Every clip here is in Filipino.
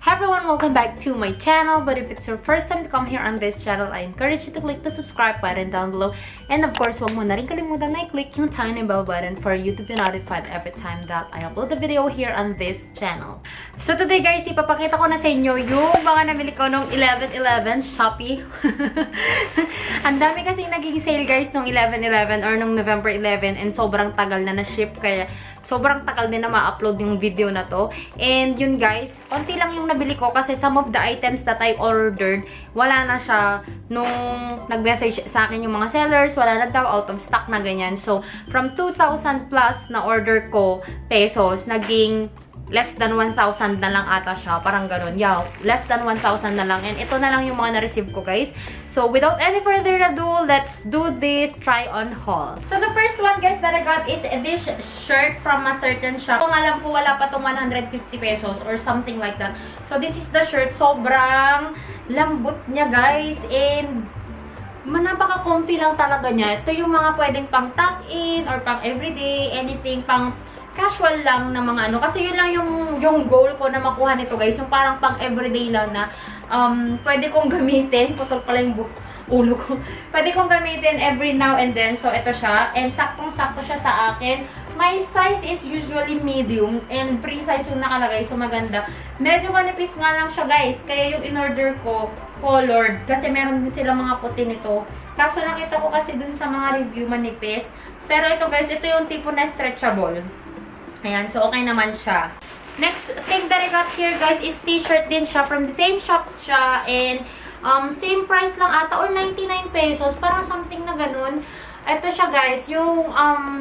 Hi everyone, welcome back to my channel. But if it's your first time to come here on this channel, I encourage you to click the subscribe button down below. And of course, huwag mo na rin kalimutan na i-click yung tiny bell button for you to be notified every time that I upload a video here on this channel. So today guys, ipapakita ko na sa inyo yung mga namili ko nung 11/11 Shopee. Ang dami kasing naging sale guys nung 11/11 or nung November 11 and sobrang tagal na na-ship kaya sobrang tagal din na ma-upload yung video na to. And yun guys, konti lang yung nabili ko kasi some of the items that I ordered, wala na siya nung nag-message sa akin yung mga sellers, wala na daw, out of stock na ganyan. So, from 2,000 plus na order ko pesos, naging less than 1,000 na lang ata siya. Parang ganun. Yeah, less than 1,000 na lang. And ito na lang yung mga na-receive ko, guys. So, without any further ado, let's do this try-on haul. So, the first one, guys, that I got is this shirt from a certain shop. Kung alam ko, wala pa itong 150 pesos or something like that. So, this is the shirt. Sobrang lambot niya, guys. And napaka-comfy lang talaga niya. Ito yung mga pwedeng pang tuck-in or pang everyday, anything, pang casual lang na mga ano. Kasi yun lang yung goal ko na makuha nito guys. Yung parang pang everyday lang na pwede kong gamitin. Putol pala yung ulo ko. Pwede kong gamitin every now and then. So, ito siya. And saktong-sakto siya sa akin. My size is usually medium. And free size yung nakalagay. So, maganda. Medyo manipis nga lang siya guys. Kaya yung in-order ko, colored. Kasi meron din sila mga puti nito. Kaso nakita ko kasi dun sa mga review manipis. Pero ito guys, ito yung tipo na stretchable. Ayan, so okay naman siya. Next thing that I got here, guys, is t-shirt din siya. From the same shop siya. And same price lang ata, or 99 pesos. Parang something na ganun. Ito siya, guys. Yung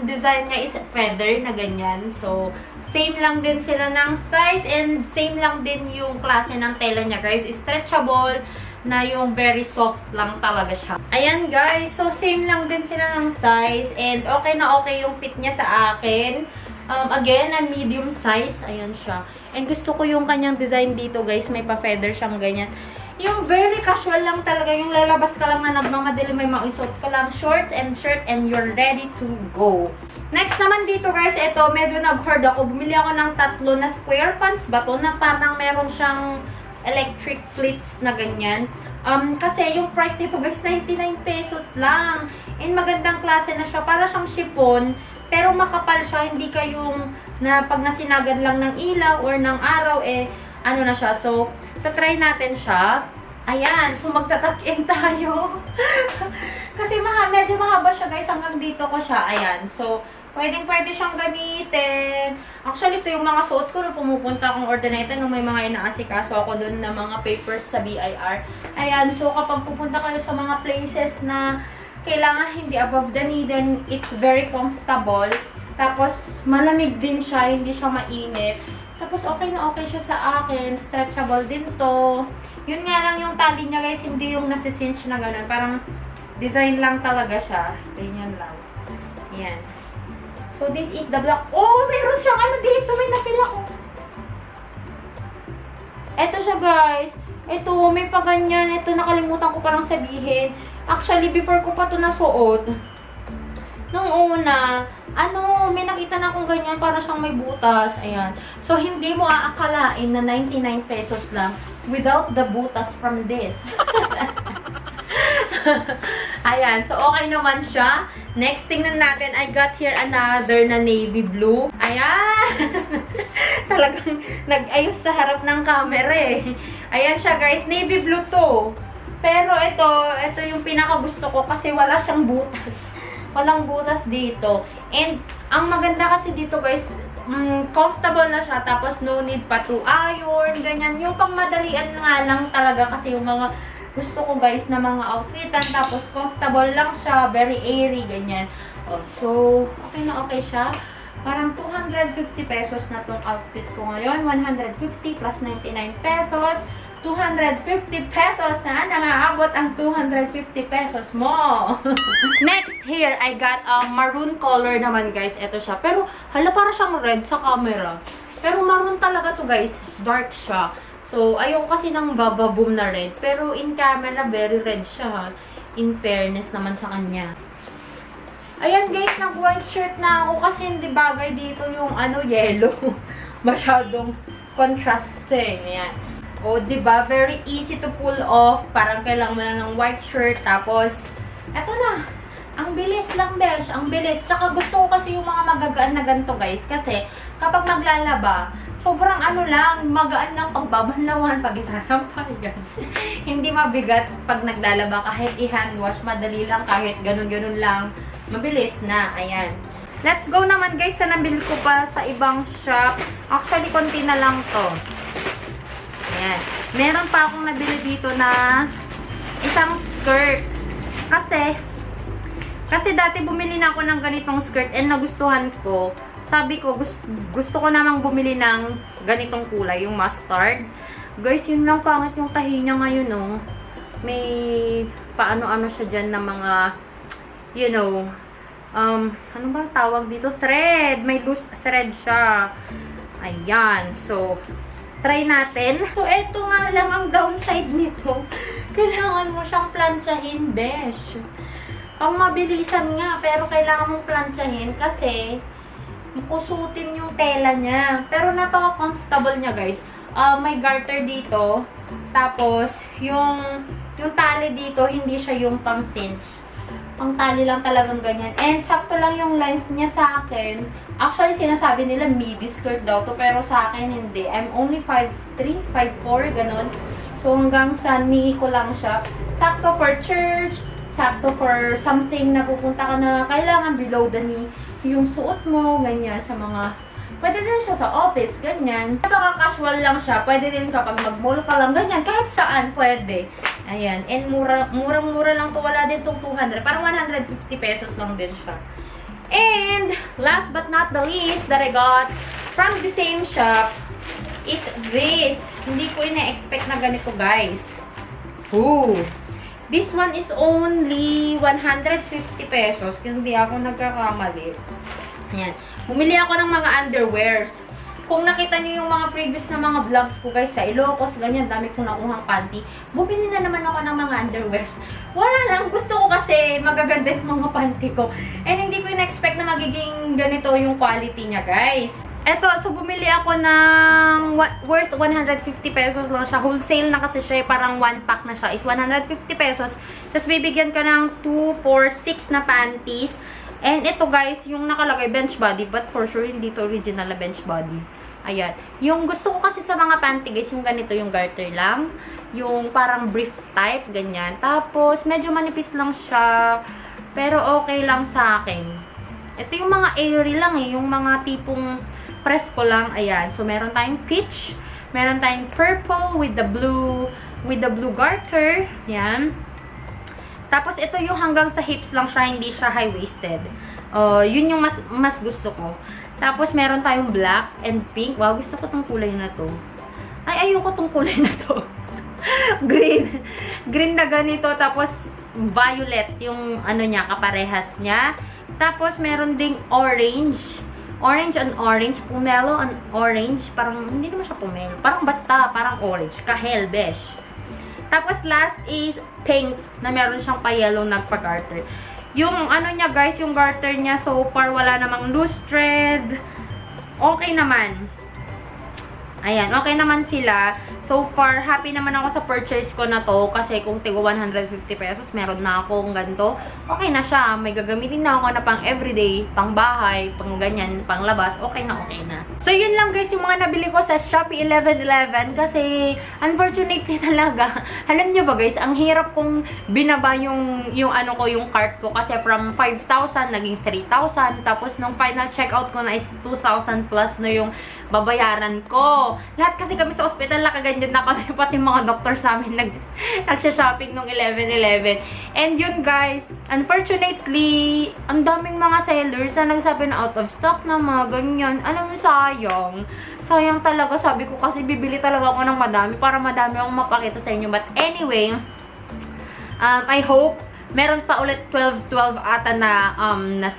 design niya is feather na ganyan. So, same lang din sila ng size. And same lang din yung klase ng tela niya, guys. Stretchable na yung very soft lang talaga siya. Ayan, guys. So, same lang din sila ng size. And okay na okay yung fit niya sa akin. Again, a medium size. Ayan siya. And gusto ko yung kanyang design dito, guys. May pa-feather siyang ganyan. Yung very casual lang talaga. Yung lalabas ka lang na nagmamadali, may maisot ka lang shorts and shirt and you're ready to go. Next naman dito, guys. Ito, medyo nag-hoard ako. Bumili ako ng 3 na square pants ba to na parang meron siyang electric pleats na ganyan. Kasi yung price nito, guys, 99 pesos lang. And magandang klase na siya. Para siyang chiffon. Pero makapal siya, hindi kayong na pag nasinagad lang ng ilaw or ng araw, ano na siya. So, tatry natin siya. Ayan, so magtatak-in tayo. Kasi medyo mahaba siya guys, hanggang dito ko siya. Ayan, so pwede siyang gamitin. Actually, ito yung mga suot ko na pumupunta akong order na ito nung may mga inaasikaso ako dun na mga papers sa BIR. Ayan, so kapag pupunta kayo sa mga places na kailangan hindi above the knee, then it's very comfortable. Tapos, malamig din siya, hindi siya mainit. Tapos, okay na okay siya sa akin. Stretchable din to. Yun nga lang yung tali niya, guys, hindi yung nasicinch na ganun. Parang design lang talaga siya. Ganyan lang. Yan. So, this is the black. Oh, meron siyang ano dito. May napila ko. Eto siya, guys. Ito, may pa ganyan. Ito, nakalimutan ko parang sabihin. Actually, before ko pa ito nasuot, nung una, may nakita na akong ganyan, para siyang may butas. Ayan. So, hindi mo aakalain na 99 pesos lang without the butas from this. Ayan. So, okay naman siya. Next, tingnan natin. I got here another na navy blue. Ayan. Talagang nag-ayos sa harap ng camera eh. Ayan siya, guys. Navy blue to. Pero ito yung pinaka-gusto ko kasi wala siyang butas. Walang butas dito. And, ang maganda kasi dito guys, comfortable na siya. Tapos, no need pa to iron, ganyan. Yung pang madalian nga lang talaga kasi yung mga gusto ko guys na mga outfitan. Tapos, comfortable lang siya. Very airy, ganyan. Oh, so, okay na okay siya. Parang 250 pesos na tong outfit ko ngayon. 150 plus 99 pesos. 250 pesos na nangaabot ang 250 pesos mo. Next here, I got a maroon color naman guys. Ito siya. Pero hala para siyang red sa camera. Pero maroon talaga to guys. Dark siya. So ayoko kasi ng bababoom na red. Pero in camera, very red siya. In fairness naman sa kanya. Ayan guys, nag-white shirt na ako kasi hindi bagay dito yung yellow. Masyadong contrasting. Ayan. O, diba? Very easy to pull off. Parang kailangan mo lang ng white shirt. Tapos, eto na. Ang bilis lang, besh. Ang bilis. Tsaka gusto ko kasi yung mga magagaan na ganito, guys. Kasi, kapag maglalaba, sobrang ano lang, magaan lang pagbabanlawan, pag isasampayan. Hindi mabigat pag naglalaba. Kahit i-hand wash, madali lang. Kahit ganun-ganun lang. Mabilis na. Ayan. Let's go naman, guys, sa nabili ko pa sa ibang shop. Actually, konti na lang to. Ayan. Meron pa akong nabili dito na isang skirt. Kasi dati bumili na ako ng ganitong skirt and nagustuhan ko. Sabi ko, gusto ko namang bumili ng ganitong kulay, yung mustard. Guys, yun lang, pangit yung tahi niya ngayon, no? May paano-ano siya dyan na mga, you know, ano ba tawag dito? Thread! May loose thread siya. Ayan. So, try natin. So, eto nga lang ang downside nito. Kailangan mo siyang planchahin, besh. Pang mabilisan nga, pero kailangan mong planchahin kasi kusutin yung tela niya. Pero napaka-comfortable niya, guys. May garter dito. Tapos, yung tali dito, hindi siya yung pang cinch. Pang tali lang talagang ganyan. And sakto lang yung length niya sa akin. Actually, sinasabi nila midi skirt daw to, pero sa akin hindi. I'm only 5'3", 5'4", ganun. So, hanggang sa knee ko lang siya. Sakto for church, sakto for something na pupunta ka na kailangan below the knee. Yung suot mo, ganyan, sa mga... Pwede din siya sa office, ganyan. Napaka-casual lang siya. Pwede din kapag mag-mall ka lang, ganyan. Kahit saan, pwede. Ayan. And murang-mura lang to. Wala din itong 200. Parang 150 pesos lang din siya. And, last but not the least that I got from the same shop is this. Hindi ko ina-expect na ganito, guys. Ooh. This one is only 150 pesos. Kung hindi ako nagkakamali. Ayan. Bumili ako ng mga underwears. Kung nakita niyo yung mga previous na mga vlogs ko, guys, sa Ilocos, ganyan, dami kong nakuhang panty. Bumili na naman ako ng mga underwears. Wala lang. Gusto ko kasi magaganda yung mga panty ko. And hindi ko in-expect na magiging ganito yung quality niya, guys. Eto, so bumili ako ng worth 150 pesos lang siya. Wholesale na kasi siya, parang 1 pack na siya is 150 pesos. Tapos bibigyan ka ng 2, 4, 6 na panties. And ito, guys, yung nakalagay bench body, but for sure hindi to original na bench body. Ayan. Yung gusto ko kasi sa mga panty, guys, yung ganito, yung garter lang. Yung parang brief type, ganyan. Tapos, medyo manipis lang siya. Pero okay lang sa akin. Ito yung mga airy lang eh. Yung mga tipong presko lang. Ayan. So, meron tayong peach. Meron tayong purple with the blue garter. Ayan. Tapos, ito yung hanggang sa hips lang siya, hindi siya high-waisted. Yun yung mas gusto ko. Tapos, meron tayong black and pink. Wow, gusto ko tong kulay na to. Ay, ayoko tong kulay na to. Green. Green na ganito. Tapos, violet yung ano niya, kaparehas niya. Tapos, meron ding orange. Orange and orange. Pomelo and orange. Parang, hindi naman siya pomelo. Parang basta, parang orange. Kahel, besh. Tapos, last is pink na meron siyang pa-yellow nagpa-garter. Yung ano niya, guys, yung garter niya, so far, wala namang loose thread. Okay naman. Ayan, okay naman sila. So far, happy naman ako sa purchase ko na to. Kasi kung tigo 150 pesos, meron na akong ganito. Okay na siya. May gagamitin na ako na pang everyday, pang bahay, pang ganyan, pang labas. Okay na, okay na. So, yun lang, guys, yung mga nabili ko sa Shopee 1111. Kasi, unfortunately talaga. Alam nyo ba, guys, ang hirap kong binaba yung ano ko, yung cart ko. Kasi from 5,000, naging 3,000. Tapos, nung final checkout ko na is 2,000 plus na yung babayaran ko. Lahat kasi kami sa ospital nakaganyan na kami, pati mga doktor sa amin nagsha-shopping nung 11/11. And yun, guys, unfortunately, ang daming mga sellers na nagsabi na out of stock na mga ganyan. Alam mo, sayang. Sayang talaga. Sabi ko kasi bibili talaga ako ng madami para madami akong mapakita sa inyo. But anyway, I hope meron pa ulit 12/12 ata na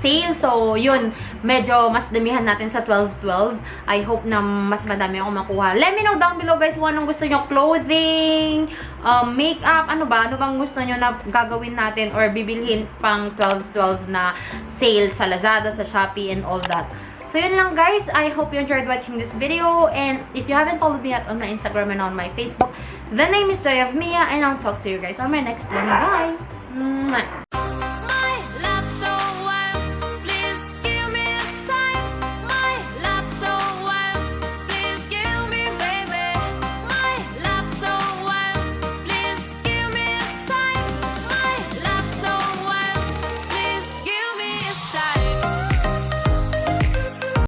sale. So, yun. Medyo mas damihan natin sa 12/12. I hope na mas madami akong makuha. Let me know down below, guys, kung anong gusto nyo. Clothing, makeup, ano ba? Ano bang gusto nyo na gagawin natin or bibilhin pang 12/12 na sale sa Lazada, sa Shopee, and all that. So yun lang guys, I hope you enjoyed watching this video, and if you haven't followed me yet on my Instagram and on my Facebook, the name is Joy of Mia, and I'll talk to you guys on my next one. Bye! Mwah.